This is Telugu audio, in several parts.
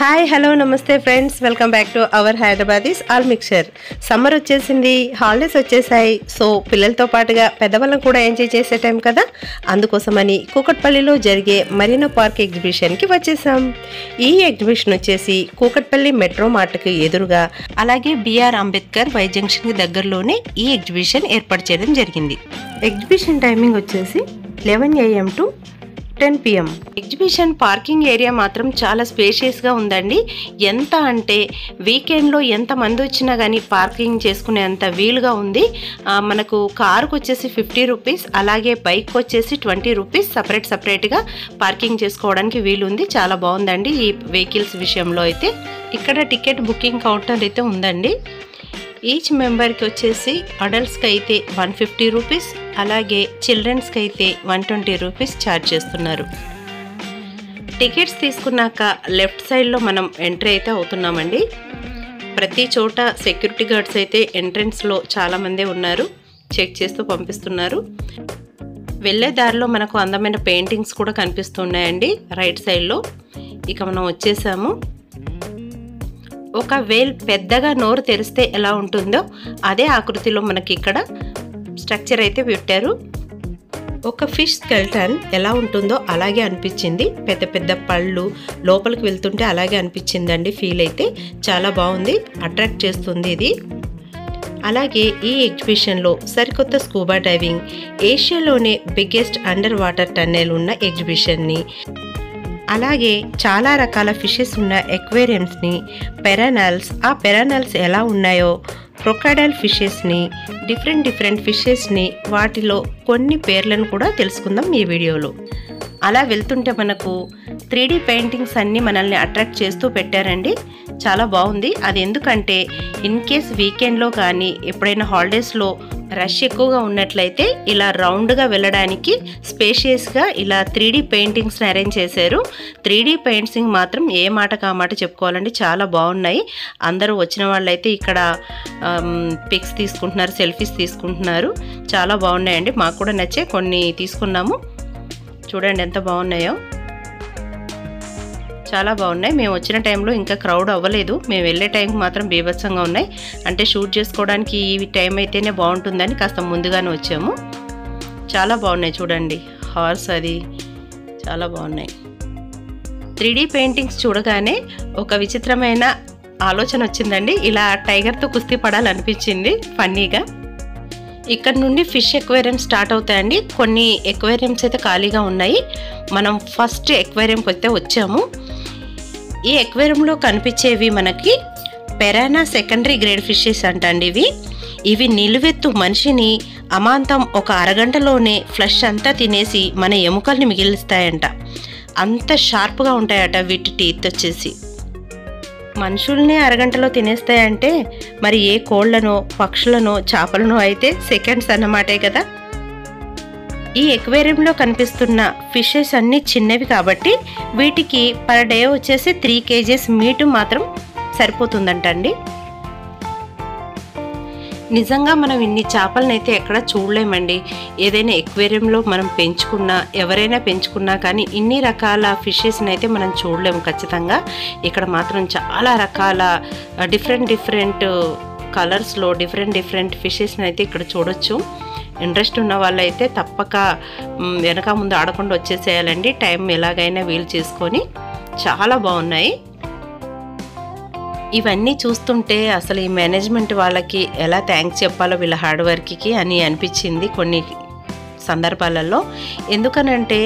హాయ్ హలో నమస్తే friends, welcome back to our Hyderabadis all mixture. Summer వచ్చేసింది, హాలిడేస్ వచ్చేసాయి. సో పిల్లలతో పాటుగా పెద్దవాళ్ళం కూడా ఎంజాయ్ చేసే టైం కదా, అందుకోసమని కూకట్పల్లిలో జరిగే మరీనా పార్క్ ఎగ్జిబిషన్కి వచ్చేసాం. ఈ ఎగ్జిబిషన్ వచ్చేసి కూకట్పల్లి మెట్రో మార్ట్కి ఎదురుగా, అలాగే బిఆర్ అంబేద్కర్ వై జంక్షన్కి దగ్గరలోనే ఈ ఎగ్జిబిషన్ ఏర్పాటు చేయడం జరిగింది. ఎగ్జిబిషన్ టైమింగ్ వచ్చేసి 11 AM to 10 PM. Exhibition parking area మాత్రం చాలా స్పేషియస్గా ఉందండి. ఎంత అంటే వీకెండ్లో ఎంతమంది వచ్చినా కానీ పార్కింగ్ చేసుకునేంత వీలుగా ఉంది. మనకు కారుకు వచ్చేసి 50 రూపీస్, అలాగే బైక్ వచ్చేసి 20 రూపీస్ సపరేట్గా పార్కింగ్ చేసుకోవడానికి వీలుంది. చాలా బాగుందండి ఈ వెహికల్స్ విషయంలో అయితే. ఇక్కడ టికెట్ బుకింగ్ కౌంటర్ అయితే ఉందండి. ఈచ్ మెంబర్కి వచ్చేసి అడల్ట్స్కి అయితే 150 రూపీస్, అలాగే చిల్డ్రన్స్కి అయితే 120 రూపీస్ ఛార్జ్ చేస్తున్నారు. టికెట్స్ తీసుకున్నాక లెఫ్ట్ సైడ్లో మనం ఎంట్రీ అయితే అవుతున్నామండి. ప్రతి చోట సెక్యూరిటీ గార్డ్స్ అయితే ఎంట్రన్స్లో చాలామంది ఉన్నారు, చెక్ చేస్తూ పంపిస్తున్నారు. వెళ్ళే దారిలో మనకు అందమైన పెయింటింగ్స్ కూడా కనిపిస్తున్నాయండి రైట్ సైడ్లో. ఇక మనం వచ్చేసాము. ఒక వేల్ పెద్దగా నోరు తెరిస్తే ఎలా ఉంటుందో అదే ఆకృతిలో మనకి ఇక్కడ స్ట్రక్చర్ అయితే పెట్టారు. ఒక ఫిష్ స్కెల్టన్ ఎలా ఉంటుందో అలాగే అనిపించింది. పెద్ద పెద్ద పళ్ళు లోపలికి వెళ్తుంటే అలాగే అనిపించిందండి. ఫీల్ అయితే చాలా బాగుంది, అట్రాక్ట్ చేస్తుంది ఇది. అలాగే ఈ ఎగ్జిబిషన్లో సరికొత్త స్కూబా డైవింగ్, ఏషియాలోనే బిగ్గెస్ట్ అండర్ వాటర్ టన్నెల్ ఉన్న ఎగ్జిబిషన్ని, అలాగే చాలా రకాల ఫిషెస్ ఉన్న ఎక్వేరియంస్ని, పెరానల్స్, ఆ పెరానల్స్ ఎలా ఉన్నాయో, క్రొకడైల్ ఫిషెస్ని, డిఫరెంట్ ఫిషెస్ని, వాటిలో కొన్ని పేర్లను కూడా తెలుసుకుందాం ఈ వీడియోలో. అలా వెళ్తుంటే మనకు 3D పెయింటింగ్స్ అన్నీ మనల్ని అట్రాక్ట్ చేస్తూ పెట్టారండి. చాలా బాగుంది. అది ఎందుకంటే ఇన్ కేస్ వీకెండ్లో కానీ ఎప్పుడైనా హాలిడేస్లో రష్ ఎక్కువగా ఉన్నట్లయితే ఇలా రౌండ్గా వెళ్ళడానికి స్పేషియస్గా ఇలా 3D పెయింటింగ్స్ని అరేంజ్ చేశారు. 3D పెయింటింగ్ మాత్రం ఏ మాట కామాట చెప్పుకోవాలండి, చాలా బాగున్నాయి. అందరూ వచ్చిన వాళ్ళైతే ఇక్కడ పిక్స్ తీసుకుంటున్నారు, సెల్ఫీస్ తీసుకుంటున్నారు. చాలా బాగున్నాయండి, మాకు కూడా నచ్చే కొన్ని తీసుకున్నాము. చూడండి ఎంత బాగున్నాయో, చాలా బాగున్నాయి. మేము వచ్చిన టైంలో ఇంకా క్రౌడ్ అవ్వలేదు, మేము వెళ్ళే టైంకి మాత్రం బీభత్సంగా ఉన్నాయి. అంటే షూట్ చేసుకోవడానికి ఈ టైం అయితేనే బాగుంటుందని కాస్త ముందుగానే వచ్చాము. చాలా బాగున్నాయి చూడండి, హార్స్ అది చాలా బాగున్నాయి. 3D పెయింటింగ్స్ చూడగానే ఒక విచిత్రమైన ఆలోచన వచ్చిందండి. ఇలా టైగర్తో కుస్తీ పడాలనిపించింది ఫన్నీగా. ఇక్కడ నుండి ఫిష్ ఎక్వేరియం స్టార్ట్ అవుతాయండి. కొన్ని ఎక్వేరియంస్ అయితే ఖాళీగా ఉన్నాయి. మనం ఫస్ట్ ఎక్వేరియంకి అయితే వచ్చాము. ఈ ఎక్వేరియంలో కనిపించేవి మనకి పెరానా సెకండరీ గ్రేడ్ ఫిషెస్ అంటండి. ఇవి నిలువెత్తు మనిషిని అమాంతం ఒక అరగంటలోనే ఫ్లష్ అంతా తినేసి మన ఎముకల్ని మిగిలిస్తాయంట. అంత షార్ప్గా ఉంటాయట వీటి టీత్ వచ్చేసి. మనుషుల్ని అరగంటలో తినేస్తాయంటే మరి ఏ కోళ్లనో, పక్షులనో, చేపలనో అయితే సెకండ్స్ అన్నమాటే కదా. ఈ ఎక్వేరియంలో కనిపిస్తున్న ఫిషెస్ అన్నీ చిన్నవి కాబట్టి వీటికి పర్ డే వచ్చేసి 3 kgs మీట్ మాత్రం సరిపోతుందంటండి. నిజంగా మనం ఇన్ని చేపలను అయితే ఎక్కడ చూడలేమండి. ఏదైనా ఎక్వేరియంలో మనం పెంచుకున్నా, ఎవరైనా పెంచుకున్నా కానీ ఇన్ని రకాల ఫిషెస్ని అయితే మనం చూడలేము ఖచ్చితంగా. ఇక్కడ మాత్రం చాలా రకాల డిఫరెంట్ కలర్స్లో డిఫరెంట్ ఫిషెస్ని అయితే ఇక్కడ చూడొచ్చు. ఇంట్రెస్ట్ ఉన్న వాళ్ళైతే తప్పక వెనక ముందు ఆడకుండా వచ్చేసేయాలండి, టైం ఎలాగైనా వీలు చేసుకొని. చాలా బాగున్నాయి. ఇవన్నీ చూస్తుంటే అసలు ఈ మేనేజ్మెంట్ వాళ్ళకి ఎలా థ్యాంక్స్ చెప్పాలో వీళ్ళ హార్డ్ వర్క్కి అని అనిపించింది కొన్ని సందర్భాలలో. ఎందుకనంటే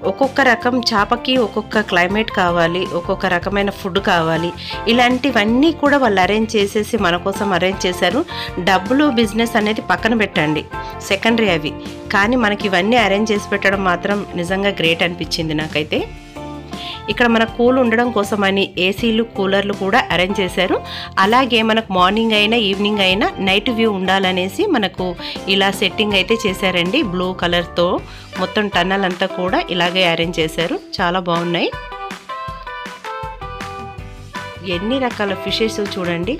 ఒక్కొక్క రకం చేపకి ఒక్కొక్క క్లైమేట్ కావాలి, ఒక్కొక్క రకమైన ఫుడ్ కావాలి. ఇలాంటివన్నీ కూడా వాళ్ళు అరేంజ్ చేసేసి మన కోసం అరేంజ్ చేశారు. డబ్బులు బిజినెస్ అనేది పక్కన పెట్టండి, సెకండరీ అవి. కానీ మనకి ఇవన్నీ అరేంజ్ చేసి పెట్టడం మాత్రం నిజంగా గ్రేట్ అనిపించింది నాకైతే. ఇక్కడ మనకు కూల్ ఉండడం కోసమని ఏసీలు, కూలర్లు కూడా అరేంజ్ చేశారు. అలాగే మనకు మార్నింగ్ అయినా ఈవినింగ్ అయినా నైట్ వ్యూ ఉండాలనేసి మనకు ఇలా సెట్టింగ్ అయితే చేశారండి. బ్లూ కలర్తో మొత్తం టన్నల్ అంతా కూడా ఇలాగే అరేంజ్ చేశారు. చాలా బాగున్నాయి. ఎన్ని రకాల ఫిషెస్ చూడండి,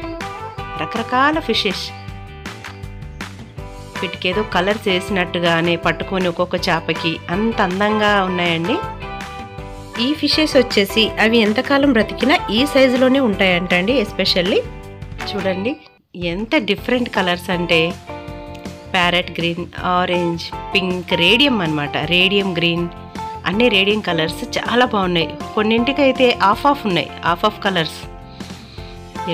రకరకాల ఫిషెస్. వీటికి ఏదో కలర్స్ వేసినట్టుగానే పట్టుకొని ఒక్కొక్క చేపకి అంత అందంగా ఉన్నాయండి. ఈ ఫిషెస్ వచ్చేసి అవి ఎంతకాలం బ్రతికినా ఈ సైజులోనే ఉంటాయంటండి. ఎస్పెషల్లీ చూడండి ఎంత డిఫరెంట్ కలర్స్ అంటే parrot green, orange, pink, radium అన్నమాట. రేడియం గ్రీన్, అన్ని రేడియం కలర్స్ చాలా బాగున్నాయి. కొన్నింటికైతే ఆఫ్ ఉన్నాయి, of colours.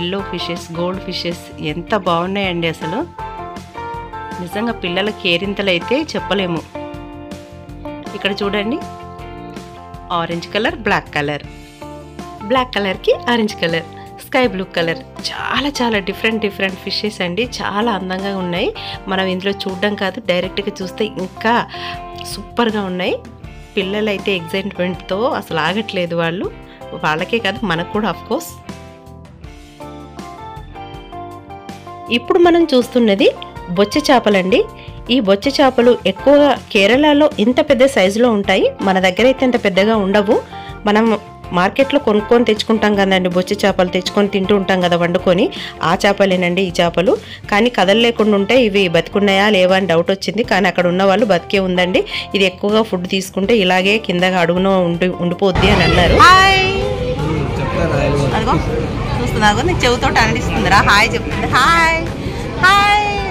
Yellow fishes, gold fishes ఎంత బాగున్నాయండి. అసలు నిజంగా పిల్లల కేరింతలు అయితే చెప్పలేము. ఇక్కడ చూడండి ఆరెంజ్ కలర్, బ్లాక్ కలర్కి orange colour, sky blue colour, చాలా డిఫరెంట్ ఫిషెస్ అండి. చాలా అందంగా ఉన్నాయి. మనం ఇందులో చూడడం కాదు, డైరెక్ట్గా చూస్తే ఇంకా సూపర్గా ఉన్నాయి. పిల్లలు అయితే ఎగ్జైట్మెంట్తో అసలు ఆగట్లేదు. వాళ్ళకే కాదు మనకు కూడా ఆఫ్కోర్స్. ఇప్పుడు మనం చూస్తున్నది బొచ్చ చేపలండి. ఈ బొచ్చ చేపలు ఎక్కువగా కేరళలో ఇంత పెద్ద సైజులో ఉంటాయి. మన దగ్గర అయితే ఇంత పెద్దగా ఉండవు. మనం మార్కెట్లో కొనుక్కొని తెచ్చుకుంటాం కదండి, బొచ్చ చేపలు తెచ్చుకొని తింటూ ఉంటాం కదా వండుకొని. ఆ చేపలేనండి ఈ చేపలు. కానీ కదలలేకుండా ఉంటే ఇవి బతికున్నాయా లేవా అని డౌట్ వచ్చింది. కానీ అక్కడ ఉన్న వాళ్ళు బతికే ఉందండి. ఇది ఎక్కువగా ఫుడ్ తీసుకుంటే ఇలాగే కిందగా అడుగున ఉండిపోద్ది అని అన్నారు. చూస్తున్నావు నీకు చెవుతో అనిపిస్తుందిరా. హాయ్ చెప్తుంది. Hi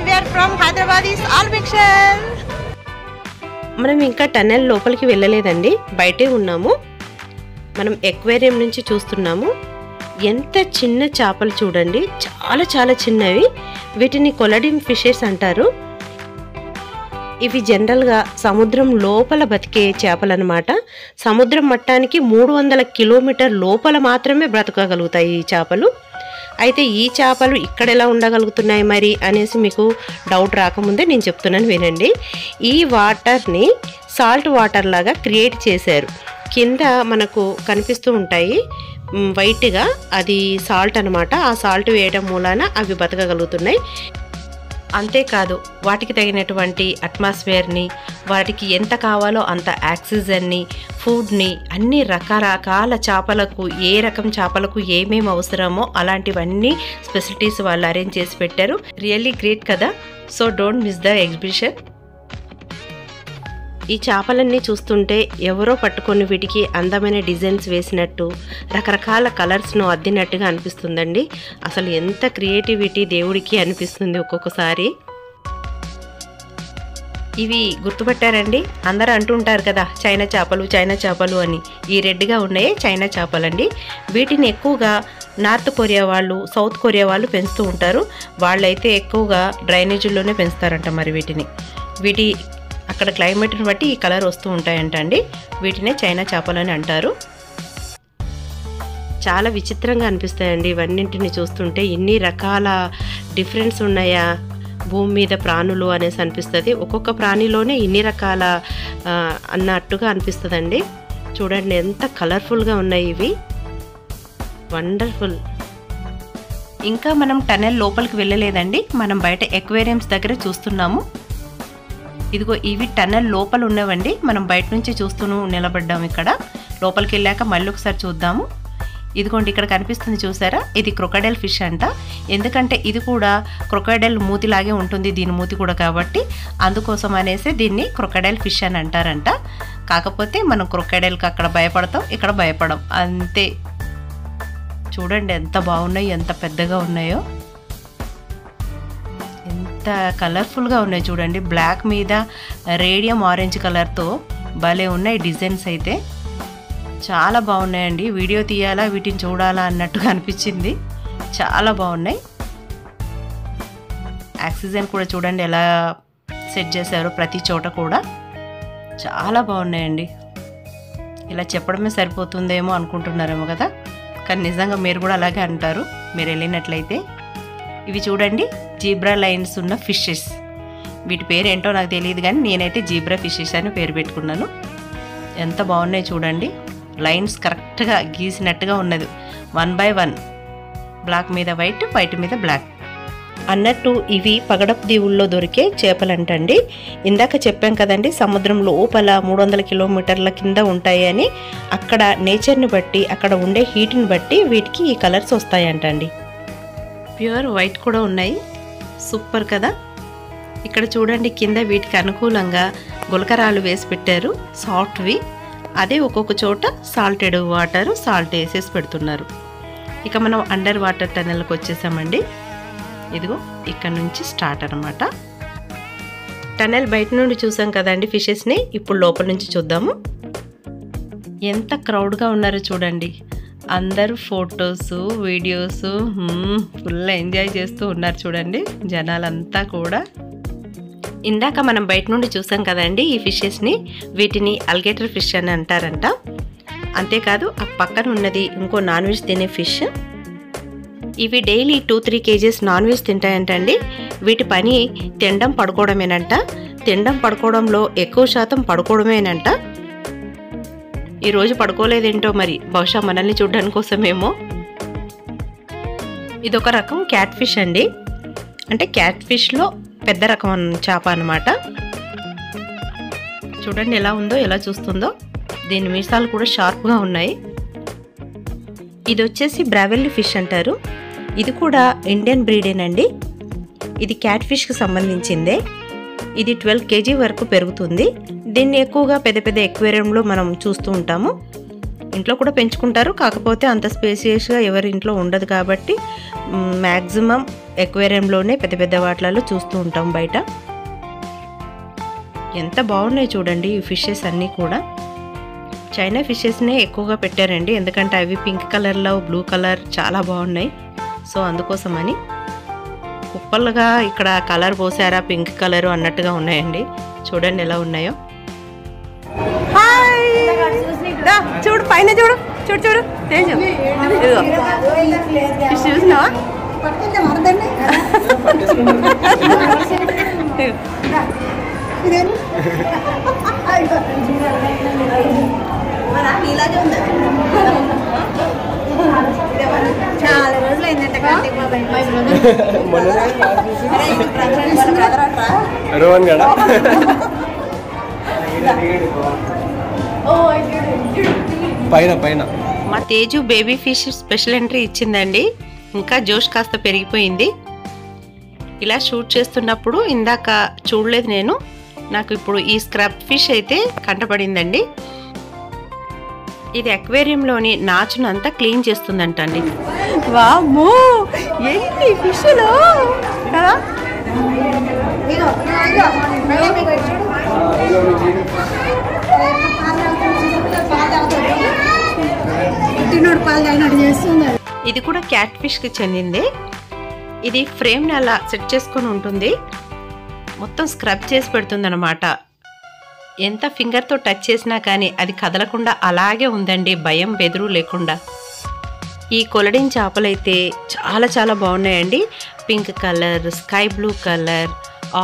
we are from Hyderabad all mixture. మనం ఇంకా టన్నెల్ లోపలికి వెళ్ళలేదండి, బయటే ఉన్నాము. మనం ఎక్వేరియం నుంచి చూస్తున్నాము. ఎంత చిన్న చేపలు చూడండి, చాలా చిన్నవి. వీటిని కొలడియం ఫిషెస్ అంటారు. ఇవి జనరల్గా సముద్రం లోపల బతికే చేపలన్నమాట. సముద్రం మట్టానికి 300 కిలోమీటర్ లోపల మాత్రమే బ్రతకగలుగుతాయి ఈ చేపలు. అయితే ఈ చేపలు ఇక్కడ ఎలా ఉండగలుగుతున్నాయి మరి అనేసి మీకు డౌట్ రాకముందే నేను చెప్తున్నాను వినండి. ఈ వాటర్ని సాల్ట్ వాటర్ లాగా క్రియేట్ చేశారు. కింద మనకు కనిపిస్తూ ఉంటాయి వైట్గా, అది సాల్ట్ అనమాట. ఆ సాల్ట్ వేయడం మూలాన అవి బతకగలుగుతున్నాయి. అంతేకాదు వాటికి తగినటువంటి అట్మాస్ఫియర్ని, వాటికి ఎంత కావాలో అంత ఆక్సిజన్ని, ఫుడ్ని, అన్ని రకరకాల చేపలకు ఏ రకం చేపలకు ఏమేమి అవసరమో అలాంటివన్నీ స్పెసిలిటీస్ వాళ్ళు అరేంజ్ చేసి పెట్టారు. రియల్లీ గ్రేట్ కదా. So don't miss the exhibition. ఈ చేపలన్నీ చూస్తుంటే ఎవరో పట్టుకొని వీటికి అందమైన డిజైన్స్ వేసినట్టు, రకరకాల కలర్స్ను అద్దినట్టుగా అనిపిస్తుందండి. అసలు ఎంత క్రియేటివిటీ దేవుడికి అనిపిస్తుంది ఒక్కొక్కసారి. ఇవి గుర్తుపట్టారండి, అందరూ అంటుంటారు కదా చైనా చేపలు అని. ఈ రెడ్గా ఉన్నాయే చైనా చేపలండి. వీటిని ఎక్కువగా నార్త్ కొరియా వాళ్ళు, సౌత్ కొరియా వాళ్ళు పెంచుతూ ఉంటారు. వాళ్ళైతే ఎక్కువగా డ్రైనేజీల్లోనే పెంచుతారంట మరి వీటిని. వీటి అక్కడ క్లైమేట్ని బట్టి ఈ కలర్ వస్తూ ఉంటాయంట అండి. వీటినే చైనా చేపలని అంటారు. చాలా విచిత్రంగా అనిపిస్తాయండి ఇవన్నింటిని చూస్తుంటే. ఇన్ని రకాల డిఫరెన్స్ ఉన్నాయా భూమి మీద ప్రాణులు అనేసి అనిపిస్తుంది. ఒక్కొక్క ప్రాణిలోనే ఇన్ని రకాల అన్నట్టుగా అనిపిస్తుందండి. చూడండి ఎంత కలర్ఫుల్గా ఉన్నాయి ఇవి, వండర్ఫుల్. ఇంకా మనం టనెల్ లోపలికి వెళ్ళలేదండి, మనం బయట ఎక్వేరియంస్ దగ్గర చూస్తున్నాము. ఇదిగో ఇవి టన్నెల్ లోపల ఉన్నవండి. మనం బయట నుంచి చూస్తూను నిలబడ్డాము. ఇక్కడ లోపలికి వెళ్ళాక మళ్ళీ ఒకసారి చూద్దాము. ఇదిగోండి ఇక్కడ కనిపిస్తుంది చూసారా, ఇది క్రొకడైల్ ఫిష్ అంట. ఎందుకంటే ఇది కూడా క్రొకడైల్ మూతిలాగే ఉంటుంది, దీని మూతి కూడా, కాబట్టి అందుకోసం అనేసి దీన్ని క్రొకడైల్ ఫిష్ అని అంటారంట. కాకపోతే మనం క్రొకడైల్కి అక్కడ భయపడతాం, ఇక్కడ భయపడం అంతే. చూడండి ఎంత బాగున్నాయి, ఎంత పెద్దగా ఉన్నాయో, ఎంత కలర్ఫుల్గా ఉన్నాయి చూడండి. బ్లాక్ మీద రేడియం ఆరెంజ్ కలర్తో భలే ఉన్నాయి డిజైన్స్ అయితే. చాలా బాగున్నాయండి. వీడియో తీయాలా వీటిని చూడాలా అన్నట్టుగా అనిపించింది. చాలా బాగున్నాయి. ఆక్సిజన్ కూడా చూడండి ఎలా సెట్ చేశారో ప్రతి చోట కూడా. చాలా బాగున్నాయండి. ఇలా చెప్పడమే సరిపోతుందేమో అనుకుంటున్నారేమో కదా, కానీ నిజంగా మీరు కూడా అలాగే అంటారు మీరు వెళ్ళినట్లయితే. ఇవి చూడండి జీబ్రా లైన్స్ ఉన్న ఫిషెస్. వీటి పేరు ఏంటో నాకు తెలియదు కానీ నేనైతే జీబ్రా ఫిషెస్ అని పేరు పెట్టుకున్నాను. ఎంత బాగున్నాయి చూడండి. లైన్స్ కరెక్ట్గా గీసినట్టుగా ఉన్నది, 1 by 1. బ్లాక్ మీద వైట్, వైట్ మీద బ్లాక్ అన్నట్టు. ఇవి పగడపు దీవుల్లో దొరికే చేపలంటండి. ఇందాక చెప్పాం కదండి సముద్రం లోపల 300 కిలోమీటర్ల కింద ఉంటాయి అని. అక్కడ నేచర్ని బట్టి, అక్కడ ఉండే హీట్ని బట్టి వీటికి ఈ కలర్స్ వస్తాయంటండి. ప్యూర్ వైట్ కూడా ఉన్నాయి. సూపర్ కదా. ఇక్కడ చూడండి కింద వీటికి అనుకూలంగా గులకరాలు వేసి పెట్టారు, సాఫ్ట్వి. అదే ఒక్కొక్క చోట సాల్టెడ్ వాటర్ సాల్ట్ వేసేసి పెడుతున్నారు. ఇక మనం అండర్ వాటర్ టనల్కి వచ్చేసామండి. ఇదిగో ఇక్కడ నుంచి స్టార్ట్ అనమాట. టనల్ బయట నుండి చూసాం కదండి ఫిషెస్ని, ఇప్పుడు లోపల నుంచి చూద్దాము. ఎంత క్రౌడ్గా ఉన్నారో చూడండి. అందరూ ఫొటోస్ వీడియోస్ ఫుల్ ఎంజాయ్ చేస్తూ ఉన్నారు చూడండి జనాలంతా కూడా. ఇందాక మనం బయట నుండి చూసాం కదండి ఈ ఫిషెస్ని, వీటిని అల్లిగేటర్ ఫిష్ అని అంటారంట. అంతేకాదు ఆ పక్కన ఉన్నది ఇంకో నాన్ వెజ్ తినే ఫిష్. ఇవి డైలీ 2-3 kgs నాన్ వెజ్ తింటాయంటండి. వీటి పని తినడం పడుకోవడమేనంట. తినడం పడుకోవడంలో ఎక్కువ శాతం పడుకోవడమేనంట. ఈరోజు పడుకోలేదేంటో మరి, బహుశా మనల్ని చూడడానికి కోసమేమో. ఇదొక రకం క్యాట్ ఫిష్ అండి. అంటే క్యాట్ ఫిష్లో పెద్ద రకం చేప అన్నమాట. చూడండి ఎలా ఉందో, ఎలా చూస్తుందో. దీని మీసాలు కూడా షార్ప్గా ఉన్నాయి. ఇది వచ్చేసి బ్రావెల్లీ ఫిష్ అంటారు. ఇది కూడా ఇండియన్ బ్రీడేనండి. ఇది క్యాట్ ఫిష్కి సంబంధించిందే. ఇది 12 kg వరకు పెరుగుతుంది. దీన్ని ఎక్కువగా పెద్ద పెద్ద ఎక్వేరియంలో మనం చూస్తూ ఉంటాము. ఇంట్లో కూడా పెంచుకుంటారు, కాకపోతే అంత స్పేసియస్గా ఎవరి ఇంట్లో ఉండదు కాబట్టి మ్యాక్సిమం ఎక్వేరియంలోనే పెద్ద పెద్ద వాటిలలో చూస్తూ ఉంటాం బయట. ఎంత బాగున్నాయి చూడండి ఈ ఫిషెస్ అన్నీ కూడా. చైనా ఫిషెస్నే ఎక్కువగా పెట్టారండి, ఎందుకంటే అవి పింక్ కలర్లో బ్లూ కలర్ చాలా బాగున్నాయి. సో అందుకోసమని కుప్పలుగా ఇక్కడ కలర్ పోసారా పింక్ కలరు అన్నట్టుగా ఉన్నాయండి. చూడండి ఎలా ఉన్నాయో. చూడు పైన చూడు, చూడు చూడు తేజు, ఫిష్ చూసినావా? చాలా రోజులు అయిందంటే పైన పైన మా Teju baby fish special entry ఇచ్చిందండి. ఇంకా జోష్ కాస్త పెరిగిపోయింది. ఇలా షూట్ చేస్తున్నప్పుడు ఇందాక చూడలేదు నేను, నాకు ఇప్పుడు ఈ స్క్రబ్ ఫిష్ అయితే కంటపడిందండి. ఇది అక్వేరియంలోని నాచునంతా క్లీన్ చేస్తుందంటండి. వామ్మో ఎన్ని ఫిష్లు కదా. ఇది కూడా క్యాట్ ఫిష్కి చెందిందే. ఇది ఫ్రేమ్ని అలా సెట్ చేసుకొని ఉంటుంది, మొత్తం స్క్రబ్ చేసి పెడుతుంది అనమాట. ఎంత ఫింగర్తో టచ్ చేసినా కానీ అది కదలకుండా అలాగే ఉందండి, భయం బెదురు లేకుండా. ఈ కొలడిన్ చేపలైతే చాలా చాలా బాగున్నాయండి. Pink colour, sky blue colour,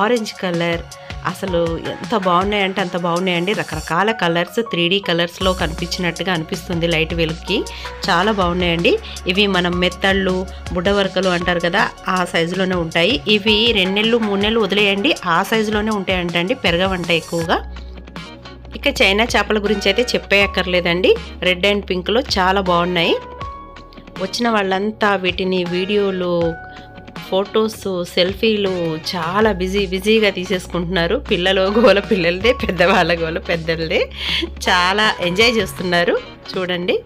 orange colour, అసలు ఎంత బాగున్నాయంటే అంత బాగున్నాయండి. రకరకాల కలర్స్ 3D కలర్స్లో కనిపించినట్టుగా అనిపిస్తుంది లైట్ వెలుగుకి. చాలా బాగున్నాయండి. ఇవి మనం మెత్తళ్ళు బుడ్డవరకలు అంటారు కదా, ఆ సైజులోనే ఉంటాయి. ఇవి 2 నెలలు 3 నెలలు వదిలేయండి, ఆ సైజులోనే ఉంటాయంటండి, పెరగవంట ఎక్కువగా. ఇక చైనా చేపల గురించి అయితే చెప్పేయక్కర్లేదండి. రెడ్ అండ్ పింక్లో చాలా బాగున్నాయి. వచ్చిన వాళ్ళంతా వీటిని వీడియోలు, ఫొటోస్, సెల్ఫీలు చాలా బిజీగా తీసేసుకుంటున్నారు. పిల్లలు గోల పిల్లలదే, పెద్దవాళ్ళ గోల పెద్దలదే. చాలా ఎంజాయ్ చేస్తున్నారు. చూడండి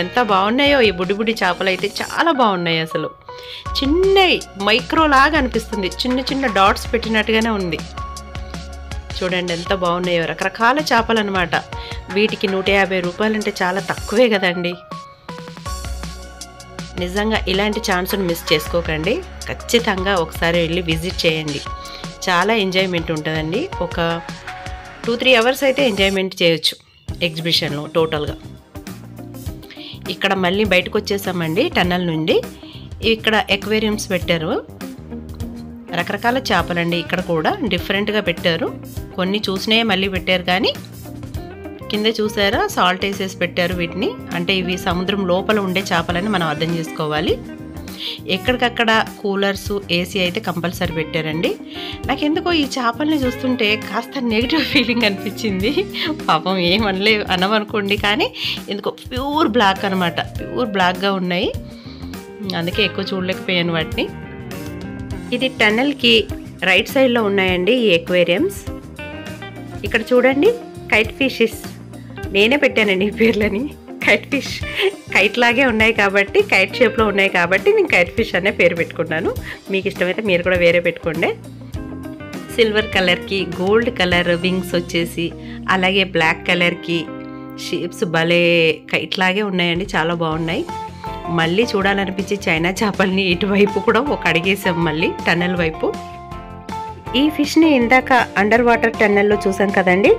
ఎంత బాగున్నాయో ఈ బుడ్డి చేపలు అయితే చాలా బాగున్నాయి. అసలు చిన్న మైక్రోలాగా అనిపిస్తుంది, చిన్న చిన్న డాట్స్ పెట్టినట్టుగానే ఉంది. చూడండి ఎంత బాగున్నాయో. రకరకాల చేపలు అనమాట. వీటికి 150 రూపాయలు అంటే చాలా తక్కువే కదండి. నిజంగా ఇలాంటి ఛాన్స్ను మిస్ చేసుకోకండి. ఖచ్చితంగా ఒకసారి వెళ్ళి విజిట్ చేయండి. చాలా ఎంజాయ్మెంట్ ఉంటుందండి. ఒక 2-3 అవర్స్ అయితే ఎంజాయ్మెంట్ చేయొచ్చు ఎగ్జిబిషన్లో టోటల్గా. ఇక్కడ మళ్ళీ బయటకు వచ్చేసామండి టన్నల్ నుండి. ఇక్కడ ఎక్వేరియంస్ పెట్టారు, రకరకాల చేపలండి. ఇక్కడ కూడా డిఫరెంట్గా పెట్టారు. కొన్ని చూసినాయే మళ్ళీ పెట్టారు, కానీ కింద చూసారా సాల్ట్ వేసేసి పెట్టారు వీటిని. అంటే ఇవి సముద్రం లోపల ఉండే చేపలని మనం అర్థం చేసుకోవాలి. ఎక్కడికక్కడ కూలర్స్, ఏసీ అయితే కంపల్సరీ పెట్టారండి. నాకు ఎందుకో ఈ చేపల్ని చూస్తుంటే కాస్త నెగిటివ్ ఫీలింగ్ అనిపించింది. పాపం అనవనుకోండి, కానీ ఎందుకో ప్యూర్ బ్లాక్ అనమాట, ప్యూర్ బ్లాక్గా ఉన్నాయి. అందుకే ఎక్కువ చూడలేకపోయాను వాటిని. ఇది టన్నెల్కి రైట్ సైడ్లో ఉన్నాయండి ఈ ఎక్వేరియంస్. ఇక్కడ చూడండి కైట్ ఫిషెస్ నేనే పెట్టానండి ఈ పేర్లని. కైట్ ఫిష్ కైట్ లాగే ఉన్నాయి కాబట్టి, కైట్ షేప్లో ఉన్నాయి కాబట్టి నేను కైట్ ఫిష్ అనే పేరు పెట్టుకున్నాను. మీకు ఇష్టమైతే మీరు కూడా వేరే పెట్టుకోండి. సిల్వర్ కలర్కి గోల్డ్ కలర్ వింగ్స్ వచ్చేసి, అలాగే బ్లాక్ కలర్కి షేప్స్ భలే కైట్ లాగే ఉన్నాయండి, చాలా బాగున్నాయి. మళ్ళీ చూడాలనిపించి చైనా చేపల్ని ఇటువైపు కూడా ఒక అడిగేసాం మళ్ళీ టన్నెల్ వైపు. ఈ ఫిష్ని ఇందాక అండర్ వాటర్ టన్నెల్లో చూసాం కదండి,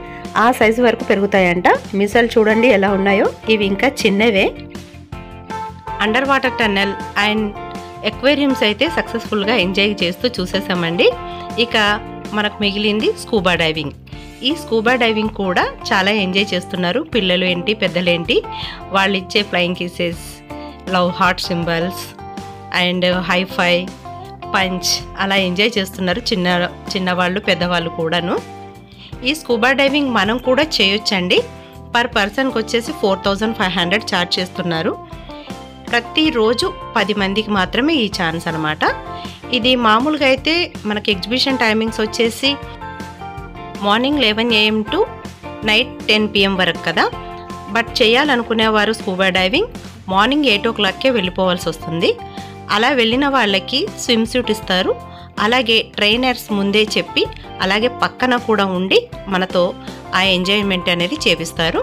ఆ సైజు వరకు పెరుగుతాయంట. మిసాలు చూడండి ఎలా ఉన్నాయో, ఇవి ఇంకా చిన్నవే. Under water tunnel and aquariums అయితే సక్సెస్ఫుల్గా ఎంజాయ్ చేస్తూ చూసేసామండి. ఇక మనకు మిగిలింది స్కూబా డైవింగ్. ఈ స్కూబా డైవింగ్ కూడా చాలా ఎంజాయ్ చేస్తున్నారు పిల్లలు ఏంటి పెద్దలేంటి. వాళ్ళు ఇచ్చే flying kisses, love heart symbols and high five punch అలా ఎంజాయ్ చేస్తున్నారు చిన్నవాళ్ళు పెద్దవాళ్ళు కూడాను. ఈ స్కూబా డైవింగ్ మనం కూడా చేయొచ్చండి. పర్ పర్సన్కి వచ్చేసి 4500 ఛార్జ్ చేస్తున్నారు. ప్రతిరోజు 10 మందికి మాత్రమే ఈ ఛాన్స్ అనమాట. ఇది మామూలుగా అయితే మనకి ఎగ్జిబిషన్ టైమింగ్స్ వచ్చేసి morning 11 AM to night 10 PM వరకు కదా. బట్ చేయాలనుకునేవారు స్కూబా డైవింగ్ మార్నింగ్ 8 o'clockకే వెళ్ళిపోవాల్సి వస్తుంది. అలా వెళ్ళిన వాళ్ళకి స్విమ్ సూట్ ఇస్తారు. అలాగే ట్రైనర్స్ ముందే చెప్పి అలాగే పక్కన కూడా ఉండి మనతో ఆ ఎంజాయ్మెంట్ అనేది చేపిస్తారు.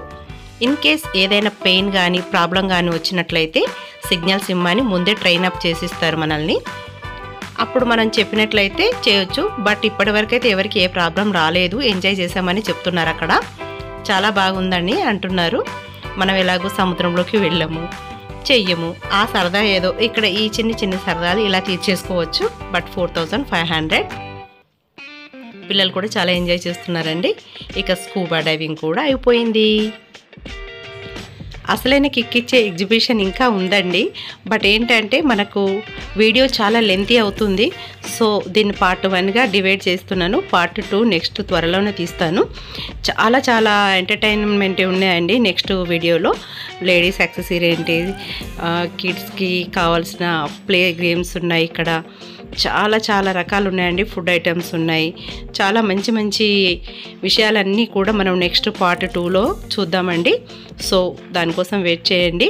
ఇన్ కేస్ ఏదైనా పెయిన్ కానీ ప్రాబ్లం కానీ వచ్చినట్లయితే సిగ్నల్స్ ఇమ్మని ముందే ట్రైన్ అప్ చేసిస్తారు మనల్ని. అప్పుడు మనం చెప్పినట్లయితే చేయొచ్చు. బట్ ఇప్పటివరకైతే ఎవరికి ఏ ప్రాబ్లం రాలేదు, ఎంజాయ్ చేసామని చెప్తున్నారు. అక్కడ చాలా బాగుందని అంటున్నారు. మనం ఎలాగో సముద్రంలోకి వెళ్ళము చెయ్యము, ఆ సరదా ఏదో ఇక్కడ ఈ చిన్న సరదాలు ఇలా తీర్చేసుకోవచ్చు. బట్ 4500. పిల్లలు కూడా చాలా ఎంజాయ్ చేస్తున్నారండి. ఇక స్కూబా డైవింగ్ కూడా అయిపోయింది. అసలైన కిక్కిచ్చే ఎగ్జిబిషన్ ఇంకా ఉందండి. బట్ ఏంటంటే మనకు వీడియో చాలా లెంతీ అవుతుంది. సో దీన్ని పార్ట్ 1గా డివైడ్ చేస్తున్నాను. పార్ట్ 2 నెక్స్ట్ త్వరలోనే తీస్తాను. చాలా ఎంటర్టైన్మెంట్ ఉన్నాయండి నెక్స్ట్ వీడియోలో. లేడీస్ యాక్సెసరీ ఏంటి, కిడ్స్కి కావాల్సిన ప్లే గేమ్స్ ఉన్నాయి. ఇక్కడ చాలా రకాలు ఉన్నాయండి. ఫుడ్ ఐటమ్స్ ఉన్నాయి. చాలా మంచి విషయాలన్నీ కూడా మనం నెక్స్ట్ పార్ట్ 2లో చూద్దామండి. సో దానికోసం వెయిట్ చేయండి.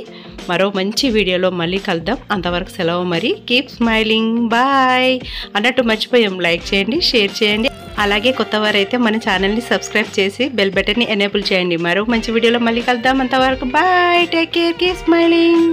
మరో మంచి వీడియోలో మళ్ళీ కలుద్దాం. అంతవరకు సెలవు మరి. Keep smiling, bye. అన్నట్టు మర్చిపోయాం, లైక్ చేయండి, షేర్ చేయండి. అలాగే కొత్తవారైతే మన ఛానల్ని సబ్స్క్రైబ్ చేసి బెల్ బటన్ని ఎనేబుల్ చేయండి. మరో మంచి వీడియోలో మళ్ళీ కలుద్దాం. అంతవరకు bye, take care, keep smiling.